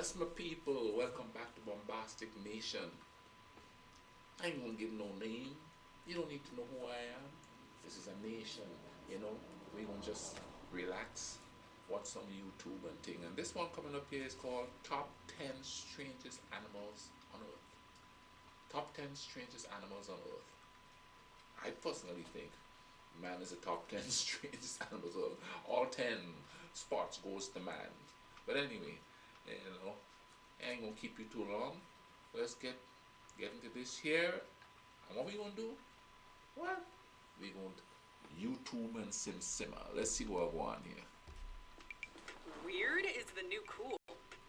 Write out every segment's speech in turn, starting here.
Yes, my people, welcome back to Bombastic Nation. I ain't gonna give no name. You don't need to know who I am. This is a nation, you know. We gonna just relax, watch some YouTube and thing. And this one coming up here is called Top 10 Strangest Animals on Earth. Top 10 Strangest Animals on Earth. I personally think man is the top 10 strangest animals on Earth. All 10 spots goes to man. But anyway, you know, I ain't gonna keep you too long. Let's get into this here. And what we gonna do? What? We gonna YouTube and simmer. Let's see what I go on here. Weird is the new cool.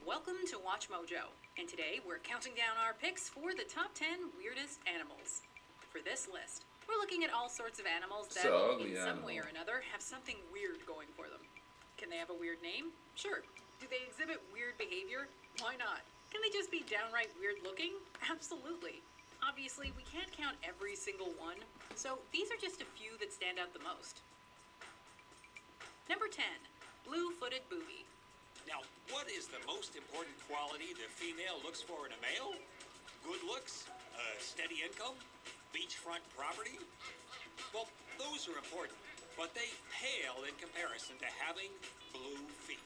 Welcome to Watch Mojo. And today we're counting down our picks for the top 10 weirdest animals. For this list, we're looking at all sorts of animals that, in some way or another, have something weird going for them. Can they have a weird name? Sure. Do they exhibit weird behavior? Why not? Can they just be downright weird looking? Absolutely. Obviously, we can't count every single one, so these are just a few that stand out the most. Number 10, blue-footed booby. Now, what is the most important quality the female looks for in a male? Good looks? A steady income? Beachfront property? Well, those are important, but they pale in comparison to having blue feet.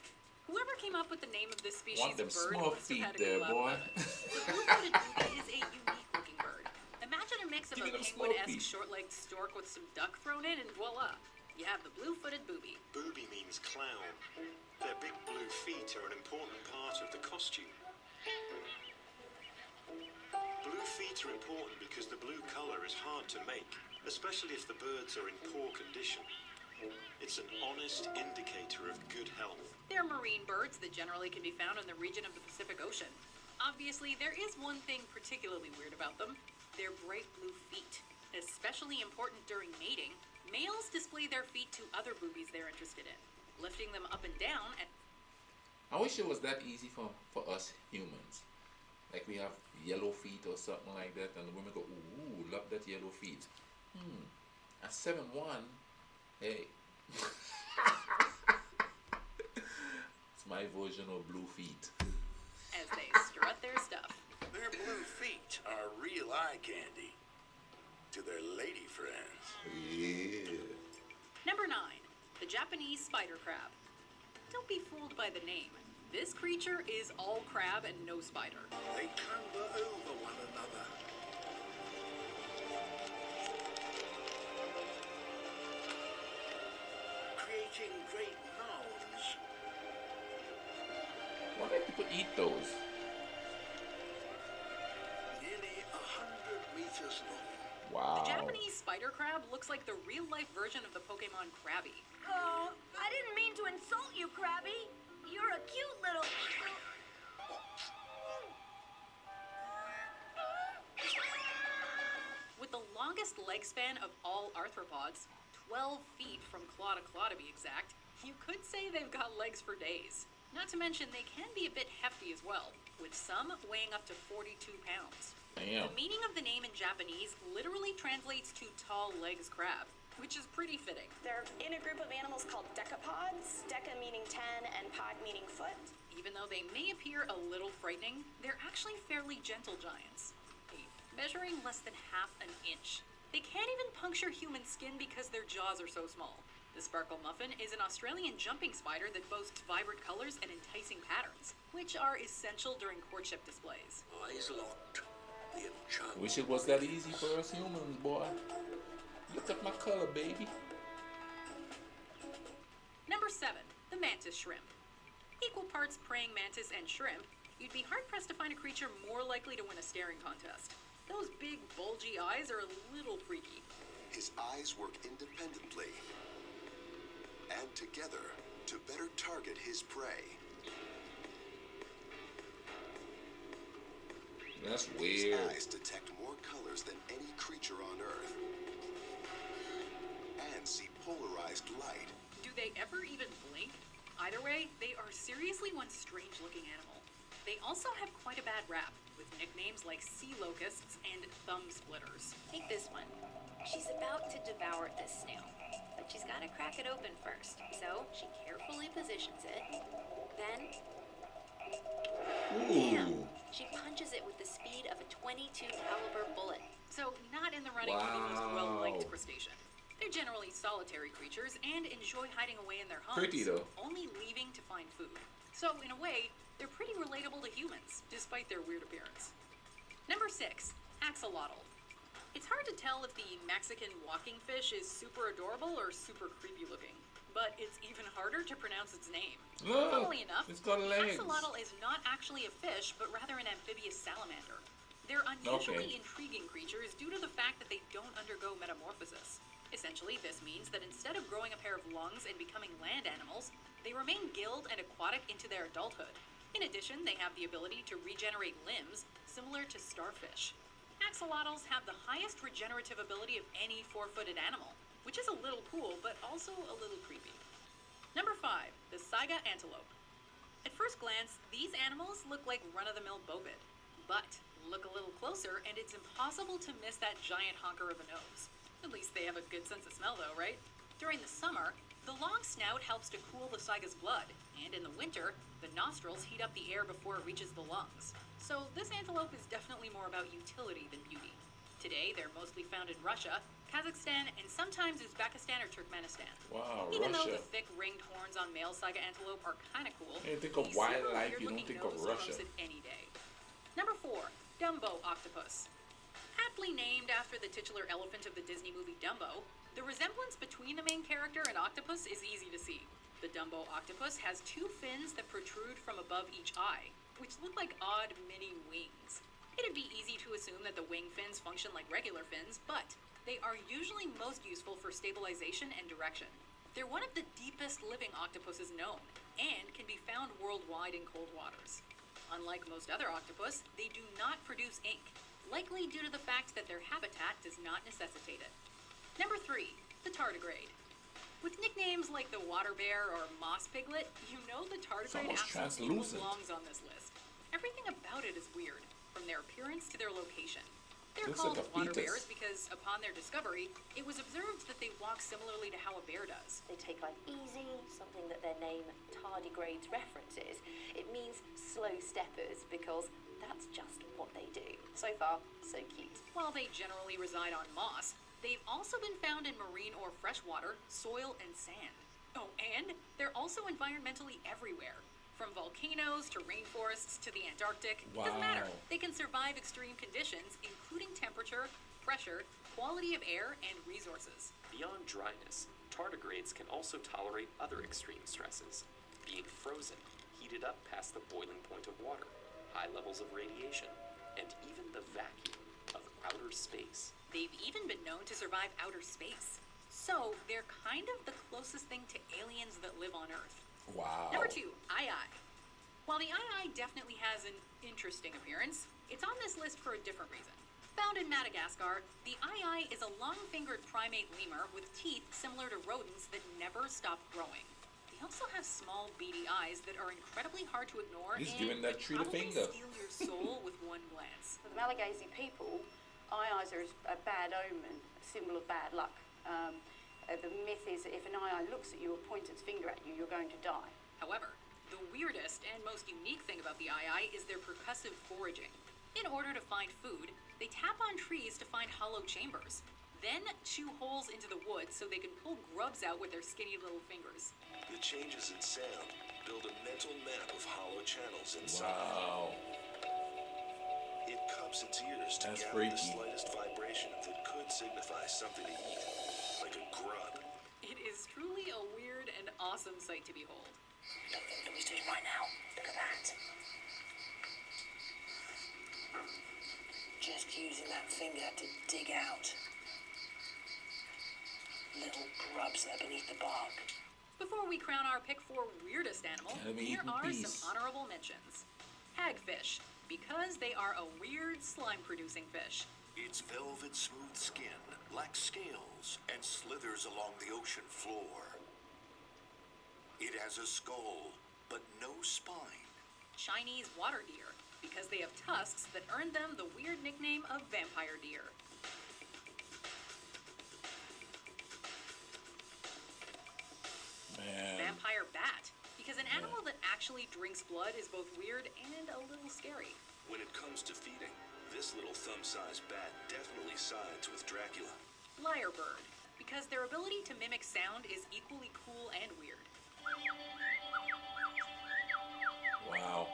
Whoever came up with the name of this species of bird small must have feet had a there, good boy. The blue-footed booby is a unique-looking bird. Imagine a mix of a penguin-esque short-legged stork with some duck thrown in, and voila, you have the blue-footed booby. Booby means clown. Their big blue feet are an important part of the costume. Blue feet are important because the blue color is hard to make, especially if the birds are in poor condition. It's an honest indicator of good health. They're marine birds that generally can be found in the region of the Pacific Ocean. Obviously, there is one thing particularly weird about them: their bright blue feet. Especially important during mating, males display their feet to other boobies they're interested in, lifting them up and down and... I wish it was that easy for us humans. Like we have yellow feet or something like that, and the women go, ooh, love that yellow feet. At 7'1", hey. It's my version of blue feet. As they strut their stuff. Their blue feet are real eye candy to their lady friends. Yeah. Number 9, the Japanese spider crab. Don't be fooled by the name. This creature is all crab and no spider. They clamber over one another. Creating great mounds. Why do people eat those? Nearly 100 meters long. Wow. The Japanese spider crab looks like the real-life version of the Pokemon Krabby. Oh, I didn't mean to insult you, Krabby. You're a cute little... With the longest leg span of all arthropods, 12 feet from claw to claw to be exact, you could say they've got legs for days. Not to mention they can be a bit hefty as well, with some weighing up to 42 pounds. Damn. The meaning of the name in Japanese literally translates to tall legs crab, which is pretty fitting. They're in a group of animals called decapods, deca meaning 10 and pod meaning foot. Even though they may appear a little frightening, they're actually fairly gentle giants, measuring less than half an inch. They can't even puncture human skin because their jaws are so small. The sparkle muffin is an Australian jumping spider that boasts vibrant colors and enticing patterns, which are essential during courtship displays. Eyes locked. The enchantment. Wish it was that easy for us humans, boy. Look at my color, baby. Number 7, the mantis shrimp. Equal parts praying mantis and shrimp, you'd be hard-pressed to find a creature more likely to win a staring contest. Those big, bulgy eyes are a little freaky. His eyes work independently and together to better target his prey. That's His weird. eyes detect more colors than any creature on Earth and see polarized light. Do they ever even blink? Either way, they are seriously one strange-looking animal. They also have quite a bad rap, with nicknames like sea locusts and thumb splitters. Take this one. She's about to devour this snail, but she's got to crack it open first. So she carefully positions it, then She punches it with the speed of a .22 caliber bullet. So, not in the running for the most Wow. well-liked crustacean. They're generally solitary creatures and enjoy hiding away in their homes, Pretty, though. only leaving to find food. So, in a way, they're pretty relatable to humans, despite their weird appearance. Number 6, axolotl. It's hard to tell if the Mexican walking fish is super adorable or super creepy looking, but it's even harder to pronounce its name. Look, Funnily enough, it's got the legs. axolotl is not actually a fish, but rather an amphibious salamander. They're unusually Okay. intriguing creatures due to the fact that they don't undergo metamorphosis. Essentially, this means that instead of growing a pair of lungs and becoming land animals, they remain gilled and aquatic into their adulthood. In addition, they have the ability to regenerate limbs, similar to starfish. Axolotls have the highest regenerative ability of any four-footed animal, which is a little cool, but also a little creepy. Number 5, the saiga antelope. At first glance, these animals look like run-of-the-mill bovid, but look a little closer and it's impossible to miss that giant honker of a nose. At least they have a good sense of smell though, right? During the summer, the long snout helps to cool the saiga's blood, and in the winter, the nostrils heat up the air before it reaches the lungs. So this antelope is definitely more about utility than beauty. Today, they're mostly found in Russia, Kazakhstan, and sometimes Uzbekistan or Turkmenistan. Wow, Even though Russia. the thick ringed horns on male saiga antelope are kind of cool, You think of the super wildlife, you don't weird-looking think of nose Russia. trumps it any day. Number 4, Dumbo octopus. Aptly named after the titular elephant of the Disney movie Dumbo, the resemblance between the main character and octopus is easy to see. The Dumbo octopus has 2 fins that protrude from above each eye, which look like odd mini wings. It'd be easy to assume that the wing fins function like regular fins, but they are usually most useful for stabilization and direction. They're one of the deepest living octopuses known, and can be found worldwide in cold waters. Unlike most other octopus, they do not produce ink, likely due to the fact that their habitat does not necessitate it. Number 3, the tardigrade. With nicknames like the water bear or moss piglet, you know the tardigrade almost absolutely translucent. belongs on this list. Everything about it is weird, from their appearance to their location. They're Looks called like a water fetus. bears because upon their discovery, it was observed that they walk similarly to how a bear does. They take life easy, something that their name tardigrades references. It means slow steppers because that's just what they do. So far, so cute. While they generally reside on moss, they've also been found in marine or freshwater, soil, and sand. Oh, and they're also environmentally everywhere. From volcanoes to rainforests to the Antarctic, doesn't matter. Wow. They can survive extreme conditions, including temperature, pressure, quality of air, and resources. Beyond dryness, tardigrades can also tolerate other extreme stresses, being frozen, heated up past the boiling point of water, high levels of radiation, and even the vacuum of outer space. They've even been known to survive outer space. So, they're kind of the closest thing to aliens that live on Earth. Wow. Number 2, eye. While the eye definitely has an interesting appearance, it's on this list for a different reason. Found in Madagascar, the eye is a long-fingered primate lemur with teeth similar to rodents that never stop growing. They also have small, beady eyes that are incredibly hard to ignore He's and giving that tree the probably finger. steal your soul with one glance. For the Malagasy people, eyes are a bad omen, a symbol of bad luck. The myth is that if an eye looks at you or points its finger at you, you're going to die. However, the weirdest and most unique thing about the eye is their percussive foraging. In order to find food, they tap on trees to find hollow chambers, then chew holes into the wood so they can pull grubs out with their skinny little fingers. The changes in sound build a mental map of hollow channels inside. Wow. It cups its ears to That's gather the freaky. slightest vibration that could signify something to eat, like a grub. It is truly a weird and awesome sight to behold. Look what he's doing right now. Look at that. Just using that finger to dig out little grubs there beneath the bark. Before we crown our pick for weirdest animal, Gotta be here eaten are peace. some honorable mentions. Hagfish, because they are a weird slime-producing fish. Its velvet smooth skin lacks scales and slithers along the ocean floor. It has a skull, but no spine. Chinese water deer, because they have tusks that earned them the weird nickname of vampire deer. Man. Vampire bat, because an animal that actually drinks blood is both weird and a little scary. When it comes to feeding, this little thumb-sized bat definitely sides with Dracula. Lyrebird, because their ability to mimic sound is equally cool and weird. Wow.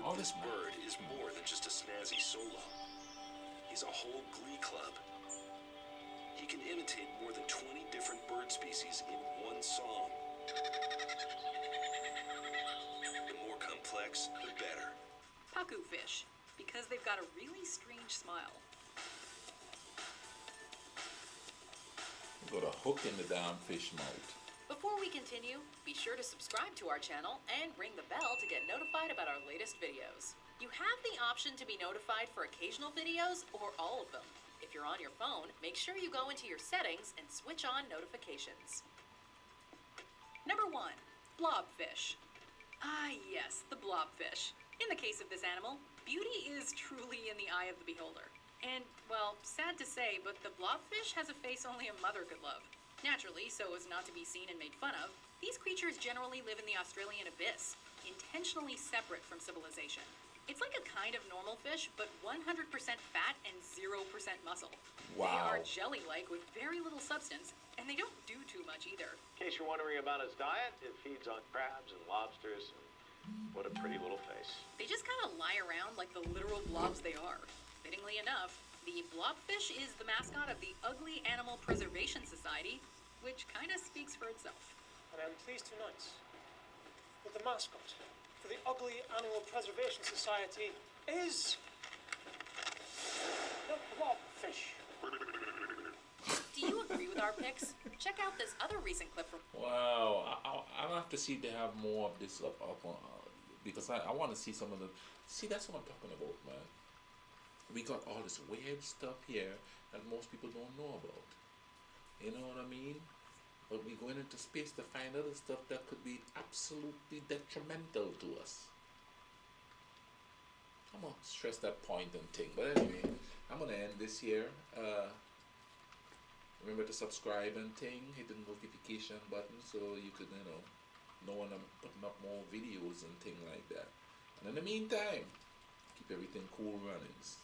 All this bird is more than just a snazzy solo. He's a whole glee club. He can imitate more than 20 different bird species in one song. The more complex, the better. Pacu fish, because they've got a really strange smile. Got a hook in the damn fish mouth. Before we continue, be sure to subscribe to our channel and ring the bell to get notified about our latest videos. You have the option to be notified for occasional videos or all of them. If you're on your phone, make sure you go into your settings and switch on notifications. Number 1, blobfish. Ah yes, the blobfish. In the case of this animal, beauty is truly in the eye of the beholder. And, well, sad to say, but the blobfish has a face only a mother could love. Naturally, so as not to be seen and made fun of, these creatures generally live in the Australian abyss, intentionally separate from civilization. It's like a kind of normal fish, but 100% fat and 0% muscle. Wow. They are jelly-like with very little substance, and they don't do too much either. In case you're wondering about its diet, it feeds on crabs and lobsters. What a pretty little face. They just kind of lie around like the literal blobs they are. Fittingly enough, the blobfish is the mascot of the Ugly Animal Preservation Society, which kind of speaks for itself. And I'm pleased to announce that the mascot for the Ugly Animal Preservation Society is the blobfish. Do you agree with our picks? Check out this other recent clip from... Wow, I'll have to see if they have more of this up on, because I want to see some of the... See, that's what I'm talking about, man. We got all this weird stuff here that most people don't know about. You know what I mean? But we're going into space to find other stuff that could be absolutely detrimental to us. I'm going to stress that point and thing. But anyway, I'm going to end this here. Remember to subscribe and thing. Hit the notification button so you could, know when I'm putting up more videos and thing like that. And in the meantime, keep everything cool runnings.